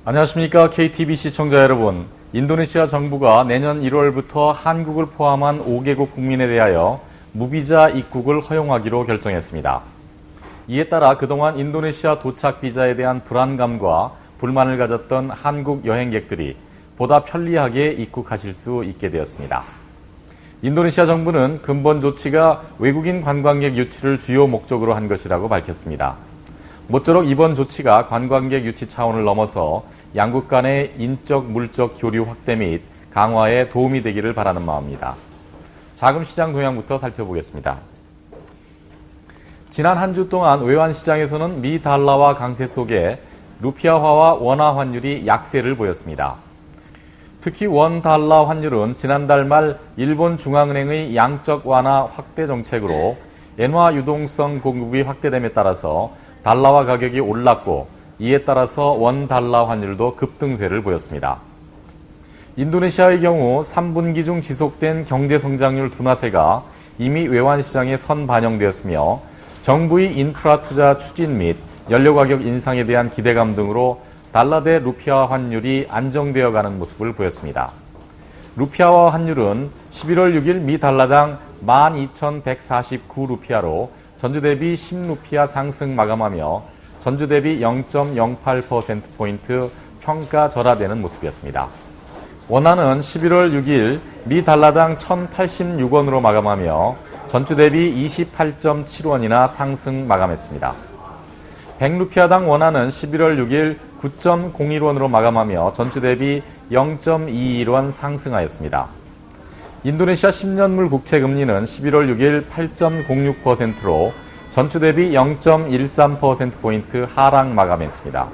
안녕하십니까. KTBC 시청자 여러분. 인도네시아 정부가 내년 1월부터 한국을 포함한 5개국 국민에 대하여 무비자 입국을 허용하기로 결정했습니다. 이에 따라 그동안 인도네시아 도착 비자에 대한 불안감과 불만을 가졌던 한국 여행객들이 보다 편리하게 입국하실 수 있게 되었습니다. 인도네시아 정부는 근본 조치가 외국인 관광객 유치를 주요 목적으로 한 것이라고 밝혔습니다. 모쪼록 이번 조치가 관광객 유치 차원을 넘어서 양국 간의 인적, 물적 교류 확대 및 강화에 도움이 되기를 바라는 마음입니다. 자금시장 동향부터 살펴보겠습니다. 지난 한 주 동안 외환시장에서는 미 달러와 강세 속에 루피아화와 원화 환율이 약세를 보였습니다. 특히 원 달러 환율은 지난달 말 일본 중앙은행의 양적 완화 확대 정책으로 엔화 유동성 공급이 확대됨에 따라서 달러화 가격이 올랐고 이에 따라서 원 달러 환율도 급등세를 보였습니다. 인도네시아의 경우 3분기 중 지속된 경제 성장률 둔화세가 이미 외환시장에 선반영되었으며 정부의 인프라 투자 추진 및 연료 가격 인상에 대한 기대감 등으로 달러 대 루피아 환율이 안정되어 가는 모습을 보였습니다. 루피아화 환율은 11월 6일 미 달러당 12,149루피아로 전주 대비 10루피아 상승 마감하며 전주 대비 0.08%포인트 평가 절하되는 모습이었습니다. 원화는 11월 6일 미 달러당 1,086원으로 마감하며 전주 대비 28.7원이나 상승 마감했습니다. 100루피아당 원화는 11월 6일 9.01원으로 마감하며 전주 대비 0.21원 상승하였습니다. 인도네시아 10년물 국채 금리는 11월 6일 8.06%로 전주 대비 0.13%포인트 하락 마감했습니다.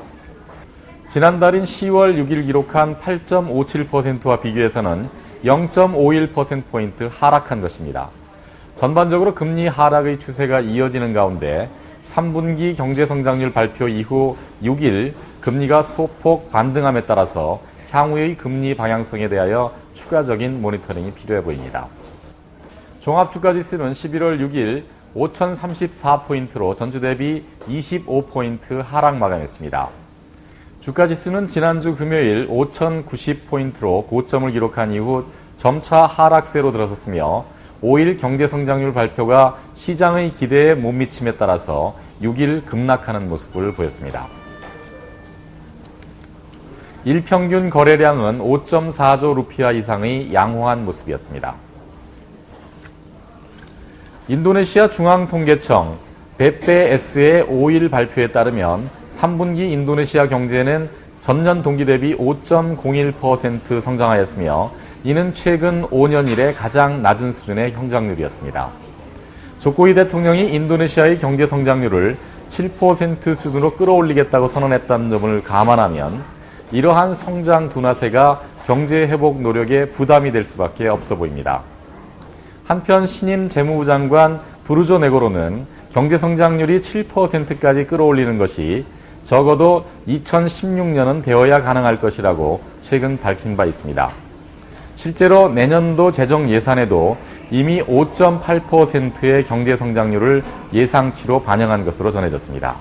지난달인 10월 6일 기록한 8.57%와 비교해서는 0.51%포인트 하락한 것입니다. 전반적으로 금리 하락의 추세가 이어지는 가운데 3분기 경제성장률 발표 이후 6일 금리가 소폭 반등함에 따라서 향후의 금리 방향성에 대하여 추가적인 모니터링이 필요해 보입니다. 종합주가지수는 11월 6일 5,034포인트로 전주 대비 25포인트 하락 마감했습니다. 주가지수는 지난주 금요일 5,090포인트로 고점을 기록한 이후 점차 하락세로 들어섰으며 5일 경제성장률 발표가 시장의 기대에 못 미침에 따라서 6일 급락하는 모습을 보였습니다. 일평균 거래량은 5.4조 루피아 이상의 양호한 모습이었습니다. 인도네시아 중앙통계청 BPS의 5일 발표에 따르면 3분기 인도네시아 경제는 전년 동기 대비 5.01% 성장하였으며 이는 최근 5년 이래 가장 낮은 수준의 성장률이었습니다. 조코위 대통령이 인도네시아의 경제 성장률을 7% 수준으로 끌어올리겠다고 선언했다는 점을 감안하면 이러한 성장 둔화세가 경제 회복 노력에 부담이 될 수밖에 없어 보입니다. 한편 신임 재무부 장관 브루조 네고로는 경제 성장률이 7%까지 끌어올리는 것이 적어도 2016년은 되어야 가능할 것이라고 최근 밝힌 바 있습니다. 실제로 내년도 재정 예산에도 이미 5.8%의 경제 성장률을 예상치로 반영한 것으로 전해졌습니다.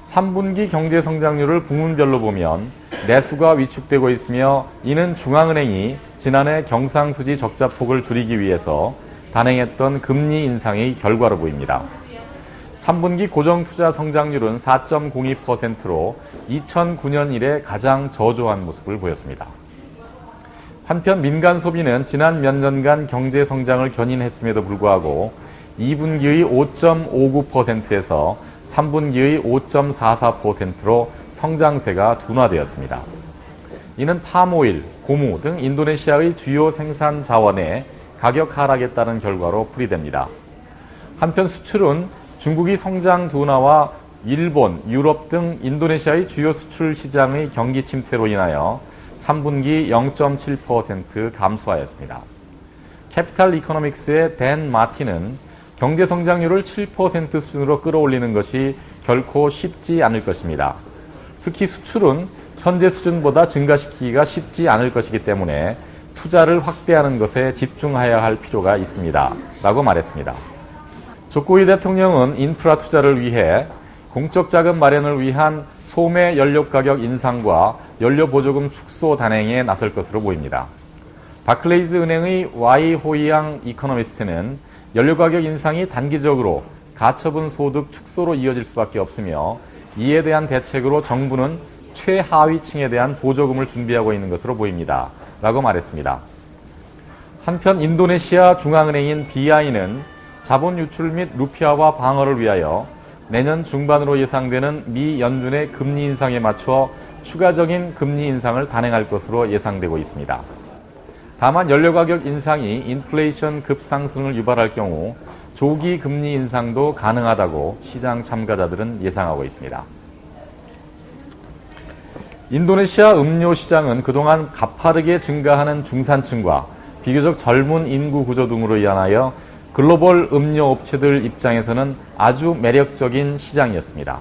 3분기 경제 성장률을 부문별로 보면 내수가 위축되고 있으며 이는 중앙은행이 지난해 경상수지 적자폭을 줄이기 위해서 단행했던 금리 인상의 결과로 보입니다. 3분기 고정투자 성장률은 4.02%로 2009년 이래 가장 저조한 모습을 보였습니다. 한편 민간 소비는 지난 몇 년간 경제 성장을 견인했음에도 불구하고 2분기의 5.59%에서 3분기의 5.44%로 성장세가 둔화되었습니다. 이는 팜오일, 고무 등 인도네시아의 주요 생산 자원의 가격 하락에 따른 결과로 풀이됩니다. 한편 수출은 중국이 성장 둔화와 일본, 유럽 등 인도네시아의 주요 수출 시장의 경기 침체로 인하여 3분기 0.7% 감소하였습니다. 캐피탈 이코노믹스의 댄 마틴은 경제 성장률을 7% 수준으로 끌어올리는 것이 결코 쉽지 않을 것입니다. 특히 수출은 현재 수준보다 증가시키기가 쉽지 않을 것이기 때문에 투자를 확대하는 것에 집중해야 할 필요가 있습니다. 라고 말했습니다. 조코위 대통령은 인프라 투자를 위해 공적 자금 마련을 위한 소매 연료 가격 인상과 연료 보조금 축소 단행에 나설 것으로 보입니다. 바클레이즈 은행의 와이호이앙 이코노미스트는 연료 가격 인상이 단기적으로 가처분 소득 축소로 이어질 수밖에 없으며 이에 대한 대책으로 정부는 최하위층에 대한 보조금을 준비하고 있는 것으로 보입니다. 라고 말했습니다. 한편 인도네시아 중앙은행인 BI는 자본 유출 및 루피아화 방어를 위하여 내년 중반으로 예상되는 미 연준의 금리 인상에 맞춰 추가적인 금리 인상을 단행할 것으로 예상되고 있습니다. 다만 연료 가격 인상이 인플레이션 급상승을 유발할 경우 조기 금리 인상도 가능하다고 시장 참가자들은 예상하고 있습니다. 인도네시아 음료 시장은 그동안 가파르게 증가하는 중산층과 비교적 젊은 인구 구조 등으로 인하여 글로벌 음료 업체들 입장에서는 아주 매력적인 시장이었습니다.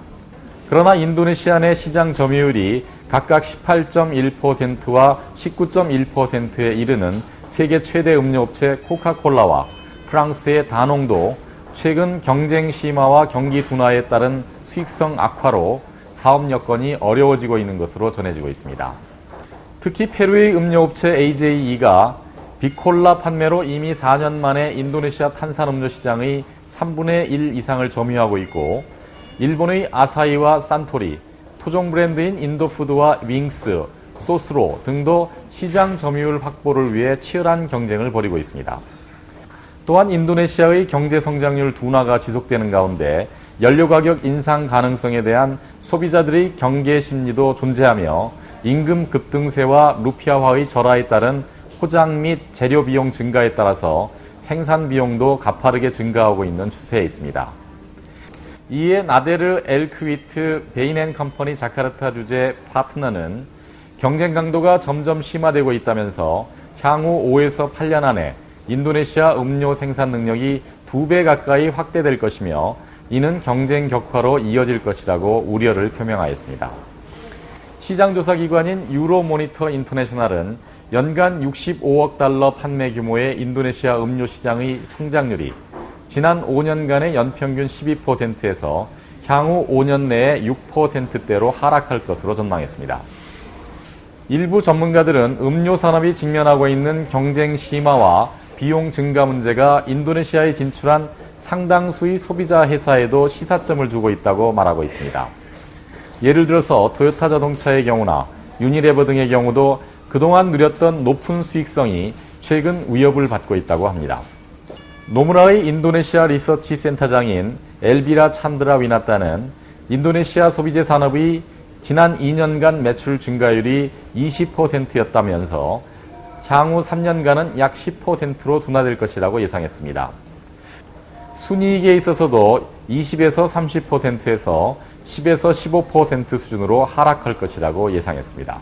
그러나 인도네시아 내 시장 점유율이 각각 18.1%와 19.1%에 이르는 세계 최대 음료업체 코카콜라와 프랑스의 다농도 최근 경쟁 심화와 경기 둔화에 따른 수익성 악화로 사업 여건이 어려워지고 있는 것으로 전해지고 있습니다. 특히 페루의 음료업체 AJE가 비콜라 판매로 이미 4년 만에 인도네시아 탄산음료 시장의 3분의 1 이상을 점유하고 있고 일본의 아사히와 산토리, 토종 브랜드인 인도푸드와 윙스, 소스로 등도 시장 점유율 확보를 위해 치열한 경쟁을 벌이고 있습니다. 또한 인도네시아의 경제 성장률 둔화가 지속되는 가운데 연료 가격 인상 가능성에 대한 소비자들의 경계 심리도 존재하며 임금 급등세와 루피아화의 절하에 따른 포장 및 재료 비용 증가에 따라서 생산 비용도 가파르게 증가하고 있는 추세에 있습니다. 이에 나데르 엘크위트 베인앤컴퍼니 자카르타 주재 파트너는 경쟁 강도가 점점 심화되고 있다면서 향후 5에서 8년 안에 인도네시아 음료 생산 능력이 2배 가까이 확대될 것이며 이는 경쟁 격화로 이어질 것이라고 우려를 표명하였습니다. 시장조사기관인 유로모니터 인터내셔널은 연간 65억 달러 판매 규모의 인도네시아 음료 시장의 성장률이 지난 5년간의 연평균 12%에서 향후 5년 내에 6%대로 하락할 것으로 전망했습니다. 일부 전문가들은 음료 산업이 직면하고 있는 경쟁 심화와 비용 증가 문제가 인도네시아에 진출한 상당수의 소비자 회사에도 시사점을 두고 있다고 말하고 있습니다. 예를 들어서 토요타 자동차의 경우나 유니레버 등의 경우도 그동안 누렸던 높은 수익성이 최근 위협을 받고 있다고 합니다. 노무라의 인도네시아 리서치 센터장인 엘비라 찬드라 위나타는 인도네시아 소비재 산업의 지난 2년간 매출 증가율이 20%였다면서 향후 3년간은 약 10%로 둔화될 것이라고 예상했습니다. 순이익에 있어서도 20에서 30%에서 10에서 15% 수준으로 하락할 것이라고 예상했습니다.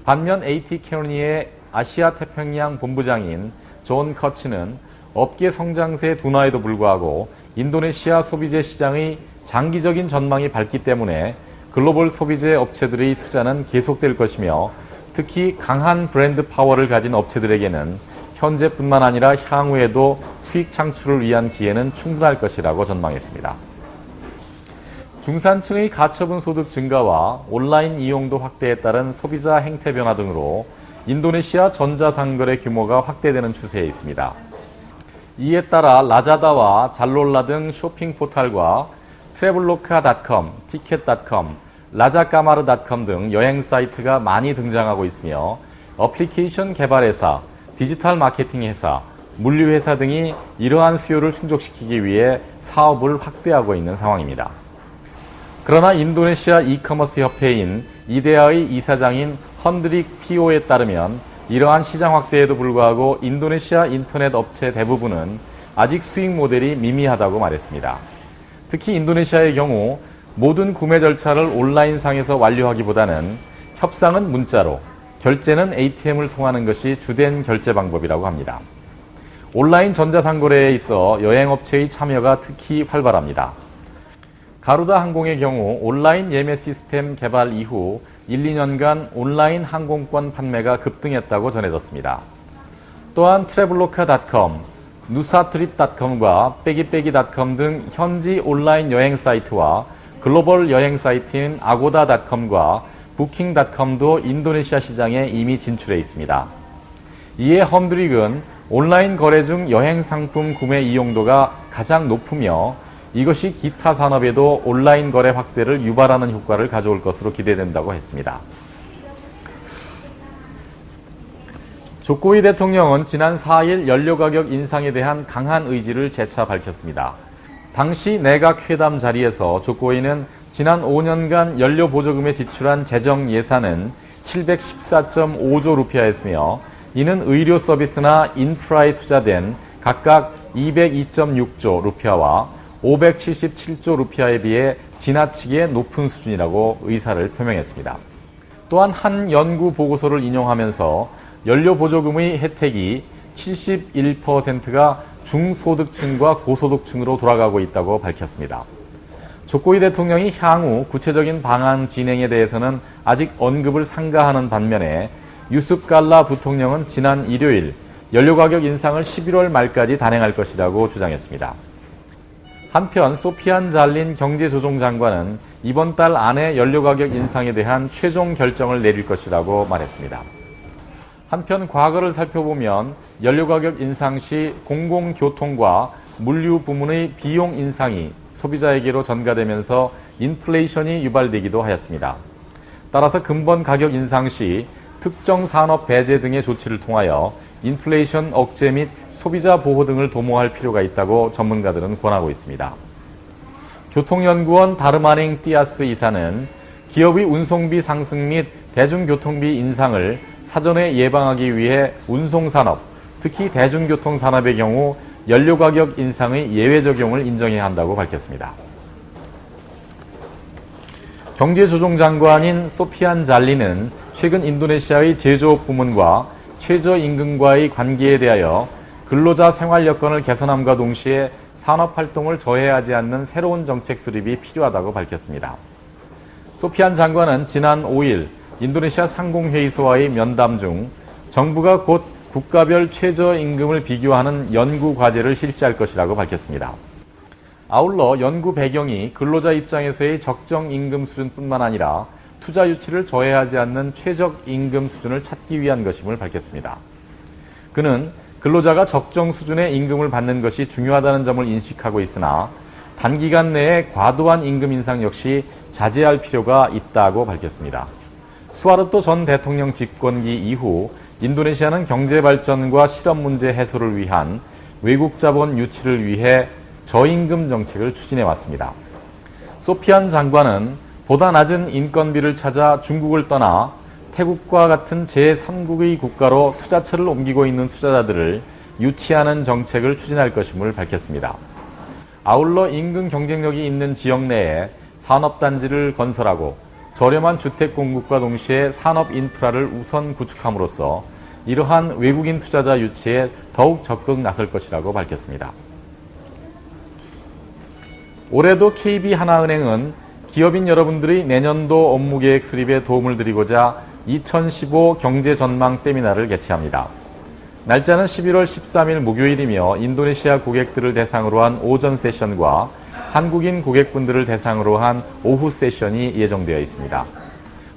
반면 AT 케어니의 아시아 태평양 본부장인 존 커츠는 업계 성장세 둔화에도 불구하고 인도네시아 소비재 시장의 장기적인 전망이 밝기 때문에 글로벌 소비재 업체들의 투자는 계속될 것이며 특히 강한 브랜드 파워를 가진 업체들에게는 현재뿐만 아니라 향후에도 수익 창출을 위한 기회는 충분할 것이라고 전망했습니다. 중산층의 가처분 소득 증가와 온라인 이용도 확대에 따른 소비자 행태 변화 등으로 인도네시아 전자상거래 규모가 확대되는 추세에 있습니다. 이에 따라 라자다와 잘롤라 등 쇼핑 포털과 트래블로카.com, 티켓.com, 라자까마르.com 등 여행 사이트가 많이 등장하고 있으며 어플리케이션 개발회사, 디지털 마케팅 회사, 물류회사 등이 이러한 수요를 충족시키기 위해 사업을 확대하고 있는 상황입니다. 그러나 인도네시아 이커머스 협회인 이데아의 이사장인 헌드릭 티오에 따르면 이러한 시장 확대에도 불구하고 인도네시아 인터넷 업체 대부분은 아직 수익 모델이 미미하다고 말했습니다. 특히 인도네시아의 경우 모든 구매 절차를 온라인상에서 완료하기보다는 협상은 문자로, 결제는 ATM을 통하는 것이 주된 결제 방법이라고 합니다. 온라인 전자상거래에 있어 여행업체의 참여가 특히 활발합니다. 가루다 항공의 경우 온라인 예매 시스템 개발 이후 1, 2년간 온라인 항공권 판매가 급등했다고 전해졌습니다. 또한 트래블로카.com, 누사트립.com과 빼기빼기.com 등 현지 온라인 여행 사이트와 글로벌 여행 사이트인 agoda.com과 booking.com도 인도네시아 시장에 이미 진출해 있습니다. 이에 험드릭은 온라인 거래 중 여행 상품 구매 이용도가 가장 높으며 이것이 기타 산업에도 온라인 거래 확대를 유발하는 효과를 가져올 것으로 기대된다고 했습니다. 조코위 대통령은 지난 4일 연료 가격 인상에 대한 강한 의지를 재차 밝혔습니다. 당시 내각 회담 자리에서 조코위는 지난 5년간 연료 보조금에 지출한 재정 예산은 714.5조 루피아였으며 이는 의료 서비스나 인프라에 투자된 각각 202.6조 루피아와 577조 루피아에 비해 지나치게 높은 수준이라고 의사를 표명했습니다. 또한 한 연구 보고서를 인용하면서 연료 보조금의 혜택이 71%가 중소득층과 고소득층으로 돌아가고 있다고 밝혔습니다. 조코위 대통령이 향후 구체적인 방안 진행에 대해서는 아직 언급을 삼가하는 반면에 유습 갈라 부통령은 지난 일요일 연료가격 인상을 11월 말까지 단행할 것이라고 주장했습니다. 한편 소피안 잘린 경제조정장관은 이번 달 안에 연료가격 인상에 대한 최종 결정을 내릴 것이라고 말했습니다. 한편 과거를 살펴보면 연료가격 인상 시 공공교통과 물류 부문의 비용 인상이 소비자에게로 전가되면서 인플레이션이 유발되기도 하였습니다. 따라서 근본 가격 인상 시 특정 산업 배제 등의 조치를 통하여 인플레이션 억제 및 소비자 보호 등을 도모할 필요가 있다고 전문가들은 권하고 있습니다. 교통연구원 다르마닝 띠아스 이사는 기업의 운송비 상승 및 대중교통비 인상을 사전에 예방하기 위해 운송산업, 특히 대중교통산업의 경우 연료가격 인상의 예외 적용을 인정해야 한다고 밝혔습니다. 경제조정장관인 소피안 잘리는 최근 인도네시아의 제조업 부문과 최저임금과의 관계에 대하여 근로자 생활 여건을 개선함과 동시에 산업활동을 저해하지 않는 새로운 정책 수립이 필요하다고 밝혔습니다. 소피안 장관은 지난 5일 인도네시아 상공회의소와의 면담 중 정부가 곧 국가별 최저임금을 비교하는 연구 과제를 실시할 것이라고 밝혔습니다. 아울러 연구 배경이 근로자 입장에서의 적정 임금 수준뿐만 아니라 투자 유치를 저해하지 않는 최저임금 수준을 찾기 위한 것임을 밝혔습니다. 그는 근로자가 적정 수준의 임금을 받는 것이 중요하다는 점을 인식하고 있으나 단기간 내에 과도한 임금 인상 역시 자제할 필요가 있다고 밝혔습니다. 수하르토 전 대통령 집권기 이후 인도네시아는 경제 발전과 실업 문제 해소를 위한 외국 자본 유치를 위해 저임금 정책을 추진해 왔습니다. 소피안 장관은 보다 낮은 인건비를 찾아 중국을 떠나 태국과 같은 제3국의 국가로 투자처를 옮기고 있는 투자자들을 유치하는 정책을 추진할 것임을 밝혔습니다. 아울러 임금 경쟁력이 있는 지역 내에 산업단지를 건설하고 저렴한 주택 공급과 동시에 산업 인프라를 우선 구축함으로써 이러한 외국인 투자자 유치에 더욱 적극 나설 것이라고 밝혔습니다. 올해도 KB하나은행은 기업인 여러분들의 내년도 업무계획 수립에 도움을 드리고자 2015 경제전망 세미나를 개최합니다. 날짜는 11월 13일 목요일이며 인도네시아 고객들을 대상으로 한 오전 세션과 한국인 고객분들을 대상으로 한 오후 세션이 예정되어 있습니다.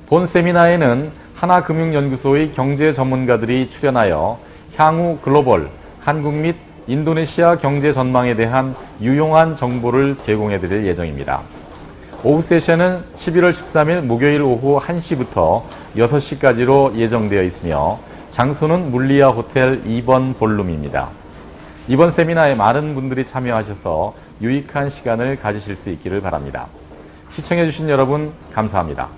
본 세미나에는 하나금융연구소의 경제 전문가들이 출연하여 향후 글로벌, 한국 및 인도네시아 경제 전망에 대한 유용한 정보를 제공해 드릴 예정입니다. 오후 세션은 11월 13일 목요일 오후 1시부터 6시까지로 예정되어 있으며 장소는 물리아 호텔 2번 볼룸입니다. 이번 세미나에 많은 분들이 참여하셔서 유익한 시간을 가지실 수 있기를 바랍니다. 시청해주신 여러분 감사합니다.